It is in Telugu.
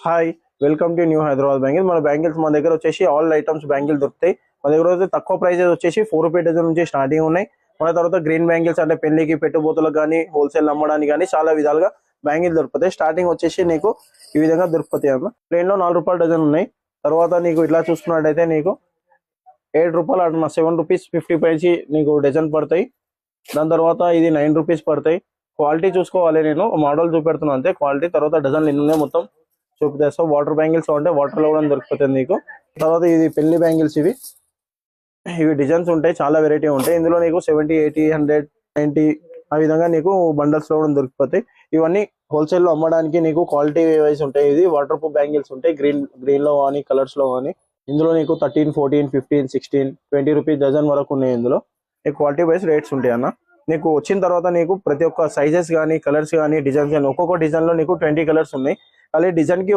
Hi, welcome to new Hyderabad bangle. మన బ్యాంగిల్స్ మన దగ్గర వచ్చేసి ఆల్ ఐటమ్స్ బ్యాంగిల్ దొరుకుతాయి. మన దగ్గర అయితే తక్కువ ప్రైజెస్ వచ్చేసి 4 రూపీ డజన్ నుంచి స్టార్టింగ్ ఉన్నాయి. మన తర్వాత గ్రీన్ బ్యాంగిల్స్ అంటే పెళ్లికి పెట్టుబోతులకు కానీ హోల్సేల్ అమ్మడానికి కానీ చాలా విధాలుగా బ్యాంగిల్ దొరుకుతాయి. స్టార్టింగ్ వచ్చేసి నీకు ఈ విధంగా దొరుకుతాయి అన్న. ప్లేన్ లో 4 రూపాయల డజన్ ఉన్నాయి. తర్వాత నీకు ఇట్లా చూసుకున్నట్టయితే నీకు 7 రూపాయలు అన్న 7 రూపీస్ 50 పైసి నీకు డజన్ పడతాయి. దాని తర్వాత ఇది 9 రూపీస్ పడతాయి. క్వాలిటీ చూసుకోవాలి, నేను మోడల్ చూపెడుతున్నాను అంతే. క్వాలిటీ తర్వాత డజన్ ఎన్ని మొత్తం చూపిస్తాం. వాటర్ బ్యాంగిల్స్ అంటే వాటర్ లో కూడా దొరుకుతుంది నీకు. తర్వాత ఇది పెళ్లి బ్యాంగిల్స్, ఇవి డిజైన్స్ ఉంటాయి, చాలా వెరైటీ ఉంటాయి. ఇందులో నీకు 70, 80, 100, 90 ఆ విధంగా నీకు బండల్స్ లో కూడా దొరికిపోతాయి. ఇవన్నీ హోల్సేల్ లో అమ్మడానికి నీకు క్వాలిటీ వైజ్ ఉంటాయి. ఇది వాటర్ ప్రూఫ్ బ్యాంగిల్స్ ఉంటాయి, గ్రీన్ లో కానీ కలర్స్ లో కానీ. ఇందులో నీకు 13, 14, 15, 16, 20 రూపీస్ డజన్ వరకు ఉన్నాయి. ఇందులో నీకు క్వాలిటీ వైజ్ రేట్స్ ఉంటాయి అన్న. నీకు వచ్చిన తర్వాత నీకు ప్రతి ఒక్క సైజెస్ కానీ కలర్స్ కానీ డిజైన్స్ కానీ ఒక్కొక్క డిజైన్ లో నీకు 20 కలర్స్ ఉన్నాయి. అలాగే డిజైన్ కి